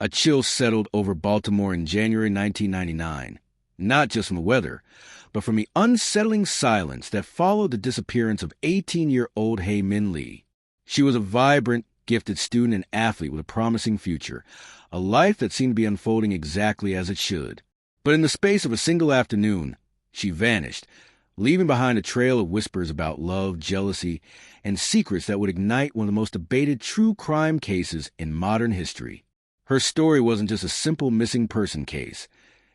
A chill settled over Baltimore in January 1999, not just from the weather, but from the unsettling silence that followed the disappearance of 18-year-old Hae Min Lee. She was a vibrant, gifted student and athlete with a promising future, a life that seemed to be unfolding exactly as it should. But in the space of a single afternoon, she vanished, leaving behind a trail of whispers about love, jealousy, and secrets that would ignite one of the most debated true crime cases in modern history. Her story wasn't just a simple missing person case.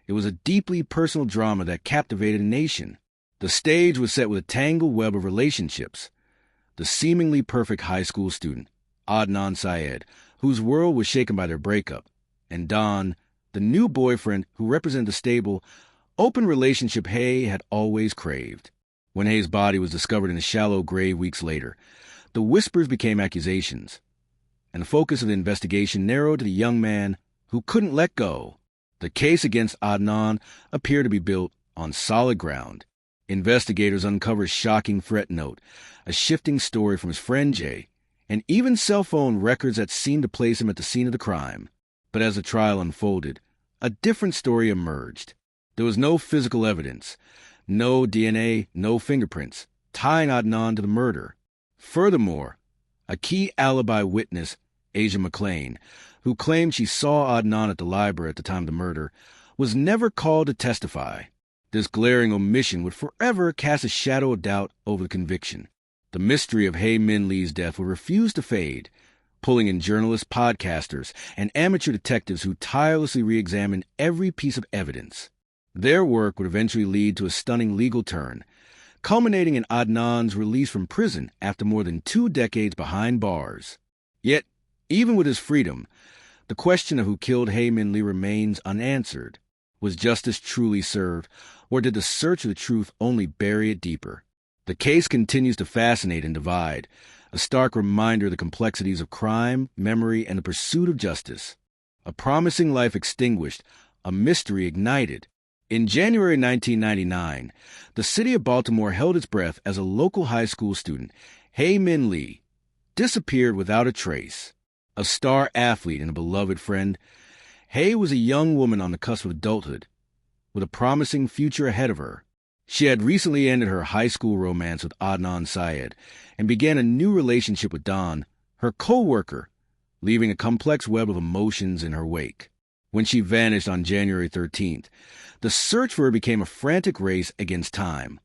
It was a deeply personal drama that captivated a nation. The stage was set with a tangled web of relationships. The seemingly perfect high school student, Adnan Syed, whose world was shaken by their breakup, and Don, the new boyfriend who represented the stable, open relationship Hae had always craved. When Hae's body was discovered in a shallow grave weeks later, the whispers became accusations, and the focus of the investigation narrowed to the young man who couldn't let go. The case against Adnan appeared to be built on solid ground. Investigators uncovered a shocking threat note, a shifting story from his friend Jay, and even cell phone records that seemed to place him at the scene of the crime. But as the trial unfolded, a different story emerged. There was no physical evidence, no DNA, no fingerprints, tying Adnan to the murder. Furthermore, a key alibi witness, Asia McLean, who claimed she saw Adnan at the library at the time of the murder, was never called to testify. This glaring omission would forever cast a shadow of doubt over the conviction. The mystery of Hae Min Lee's death would refuse to fade, pulling in journalists, podcasters, and amateur detectives who tirelessly re-examined every piece of evidence. Their work would eventually lead to a stunning legal turn, culminating in Adnan's release from prison after more than 2 decades behind bars. Yet, even with his freedom, the question of who killed Hae Min Lee remains unanswered. Was justice truly served, or did the search of the truth only bury it deeper? The case continues to fascinate and divide, a stark reminder of the complexities of crime, memory, and the pursuit of justice. A promising life extinguished, a mystery ignited. In January 1999, the city of Baltimore held its breath as a local high school student, Hae Min Lee, disappeared without a trace. A star athlete and a beloved friend, Hae was a young woman on the cusp of adulthood, with a promising future ahead of her. She had recently ended her high school romance with Adnan Syed and began a new relationship with Don, her co-worker, leaving a complex web of emotions in her wake. When she vanished on January 13th, the search for her became a frantic race against time,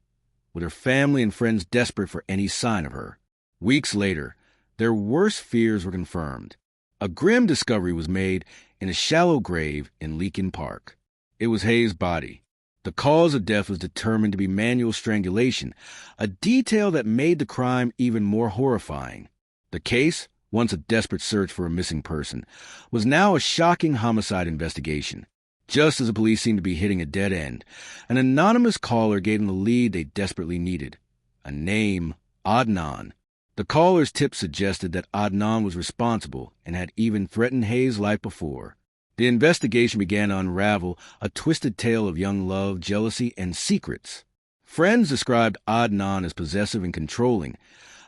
with her family and friends desperate for any sign of her. Weeks later, their worst fears were confirmed. A grim discovery was made in a shallow grave in Leakin Park. It was Hae's body. The cause of death was determined to be manual strangulation, a detail that made the crime even more horrifying. The case, once a desperate search for a missing person, was now a shocking homicide investigation. Just as the police seemed to be hitting a dead end, an anonymous caller gave them the lead they desperately needed. A name, Adnan. The caller's tip suggested that Adnan was responsible and had even threatened Hae's life before. The investigation began to unravel a twisted tale of young love, jealousy, and secrets. Friends described Adnan as possessive and controlling,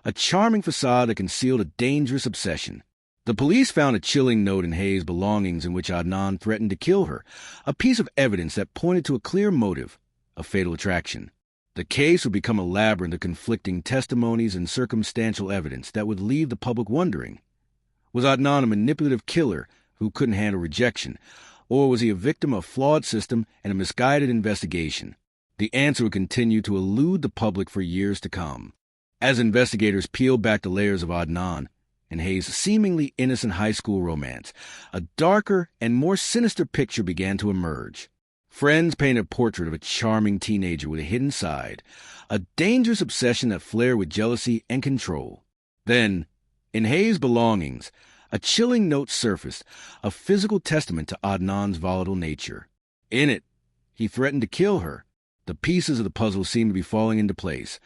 a charming facade that concealed a dangerous obsession. The police found a chilling note in Hae's belongings in which Adnan threatened to kill her, a piece of evidence that pointed to a clear motive, a fatal attraction. The case would become a labyrinth of conflicting testimonies and circumstantial evidence that would leave the public wondering. Was Adnan a manipulative killer who couldn't handle rejection, or was he a victim of a flawed system and a misguided investigation? The answer would continue to elude the public for years to come. As investigators peeled back the layers of Adnan and Hae's seemingly innocent high school romance, a darker and more sinister picture began to emerge. Friends painted a portrait of a charming teenager with a hidden side, a dangerous obsession that flared with jealousy and control. Then, in Hae's belongings, a chilling note surfaced, a physical testament to Adnan's volatile nature. In it, he threatened to kill her. The pieces of the puzzle seemed to be falling into place,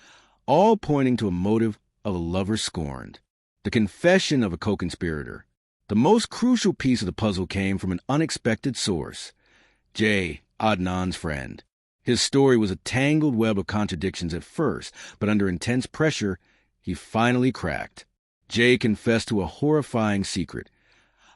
all pointing to a motive of a lover scorned. The confession of a co-conspirator. The most crucial piece of the puzzle came from an unexpected source. Jay, Adnan's friend. His story was a tangled web of contradictions at first, but under intense pressure, he finally cracked. Jay confessed to a horrifying secret.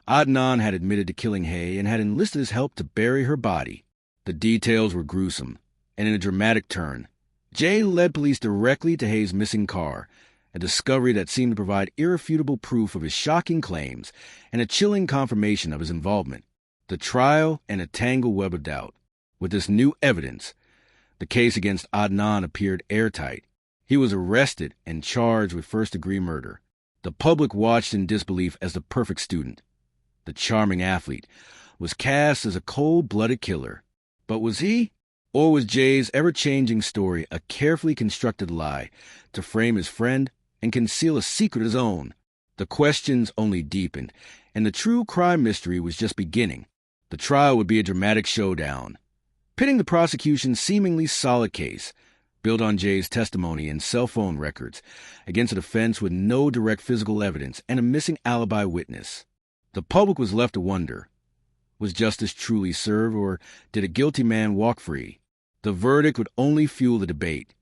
Adnan had admitted to killing Hae and had enlisted his help to bury her body. The details were gruesome, and in a dramatic turn, Jay led police directly to Hae's missing car, a discovery that seemed to provide irrefutable proof of his shocking claims and a chilling confirmation of his involvement. The trial and a tangled web of doubt. With this new evidence, the case against Adnan appeared airtight. He was arrested and charged with first-degree murder. The public watched in disbelief as the perfect student, the charming athlete, was cast as a cold-blooded killer. But was he? Or was Jay's ever-changing story a carefully constructed lie to frame his friend and conceal a secret of his own? The questions only deepened, and the true crime mystery was just beginning. The trial would be a dramatic showdown, pitting the prosecution's seemingly solid case, built on Jay's testimony and cell phone records, against a defense with no direct physical evidence and a missing alibi witness. The public was left to wonder, was justice truly served, or did a guilty man walk free? The verdict would only fuel the debate,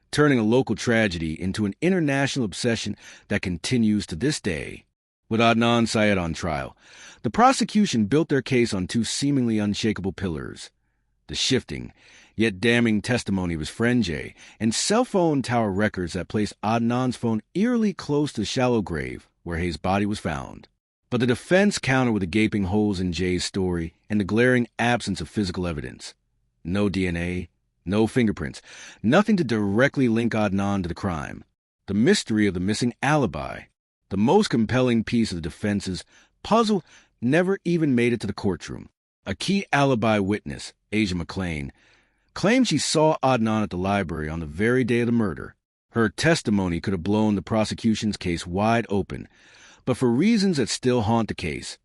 turning a local tragedy into an international obsession that continues to this day. With Adnan Syed on trial, the prosecution built their case on two seemingly unshakable pillars: the shifting, yet damning testimony of his friend Jay, and cell phone tower records that placed Adnan's phone eerily close to the shallow grave where Hae's body was found. But the defense countered with the gaping holes in Jay's story and the glaring absence of physical evidence. No DNA, no fingerprints, nothing to directly link Adnan to the crime. The mystery of the missing alibi, the most compelling piece of the defense's puzzle, never even made it to the courtroom. A key alibi witness, Asia McLean, claimed she saw Adnan at the library on the very day of the murder. Her testimony could have blown the prosecution's case wide open, but for reasons that still haunt the case,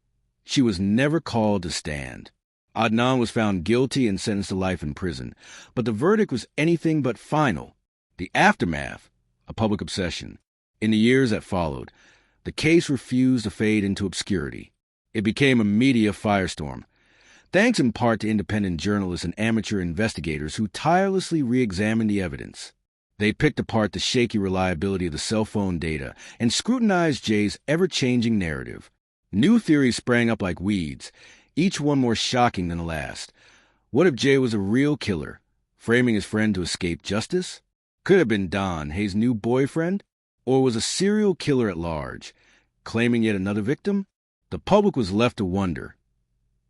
she was never called to stand. Adnan was found guilty and sentenced to life in prison, but the verdict was anything but final. The aftermath, a public obsession. In the years that followed, the case refused to fade into obscurity. It became a media firestorm, thanks in part to independent journalists and amateur investigators who tirelessly re-examined the evidence. They picked apart the shaky reliability of the cell phone data and scrutinized Jay's ever-changing narrative. New theories sprang up like weeds, each one more shocking than the last. What if Jay was a real killer, framing his friend to escape justice? Could it have been Don, Hae's new boyfriend? Or was a serial killer at large, claiming yet another victim? The public was left to wonder.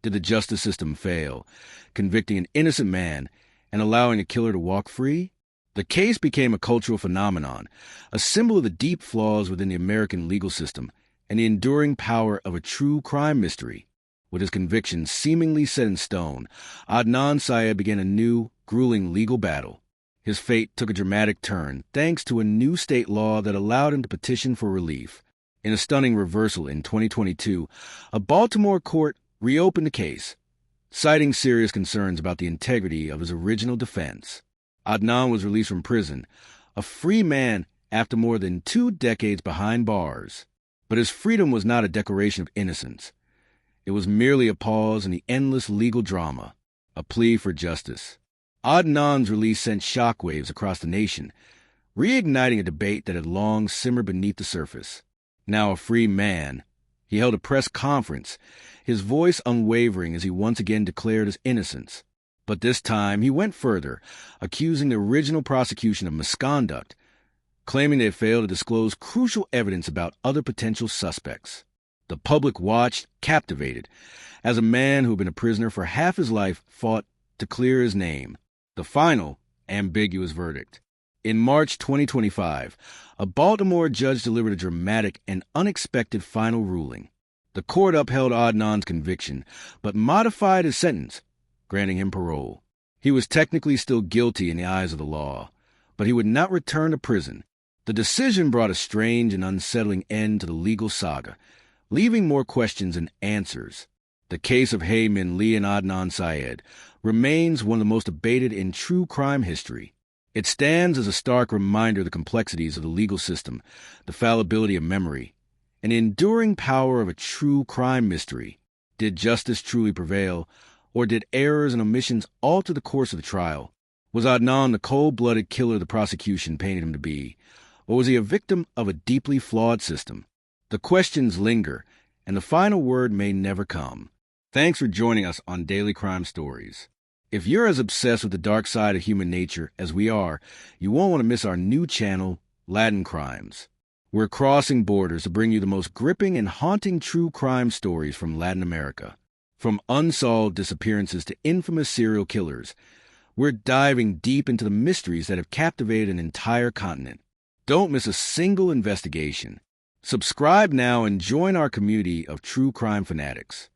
Did the justice system fail, convicting an innocent man and allowing a killer to walk free? The case became a cultural phenomenon, a symbol of the deep flaws within the American legal system and the enduring power of a true crime mystery. With his convictions seemingly set in stone, Adnan Syed began a new, grueling legal battle. His fate took a dramatic turn thanks to a new state law that allowed him to petition for relief. In a stunning reversal in 2022, a Baltimore court reopened the case, citing serious concerns about the integrity of his original defense. Adnan was released from prison, a free man after more than 2 decades behind bars. But his freedom was not a declaration of innocence. It was merely a pause in the endless legal drama, a plea for justice. Adnan's release sent shockwaves across the nation, reigniting a debate that had long simmered beneath the surface. Now a free man, he held a press conference, his voice unwavering as he once again declared his innocence. But this time he went further, accusing the original prosecution of misconduct, claiming they had failed to disclose crucial evidence about other potential suspects. The public watched, captivated, as a man who had been a prisoner for half his life fought to clear his name. The final, ambiguous verdict. In March 2025, a Baltimore judge delivered a dramatic and unexpected final ruling. The court upheld Adnan's conviction, but modified his sentence, granting him parole. He was technically still guilty in the eyes of the law, but he would not return to prison. The decision brought a strange and unsettling end to the legal saga, leaving more questions than answers. The case of Hae Min Lee and Adnan Syed remains one of the most debated in true crime history. It stands as a stark reminder of the complexities of the legal system, the fallibility of memory, and the enduring power of a true crime mystery. Did justice truly prevail, or did errors and omissions alter the course of the trial? Was Adnan the cold-blooded killer the prosecution painted him to be, or was he a victim of a deeply flawed system? The questions linger, and the final word may never come. Thanks for joining us on Daily Crime Stories. If you're as obsessed with the dark side of human nature as we are, you won't want to miss our new channel, Latin Crimes. We're crossing borders to bring you the most gripping and haunting true crime stories from Latin America. From unsolved disappearances to infamous serial killers, we're diving deep into the mysteries that have captivated an entire continent. Don't miss a single investigation. Subscribe now and join our community of true crime fanatics.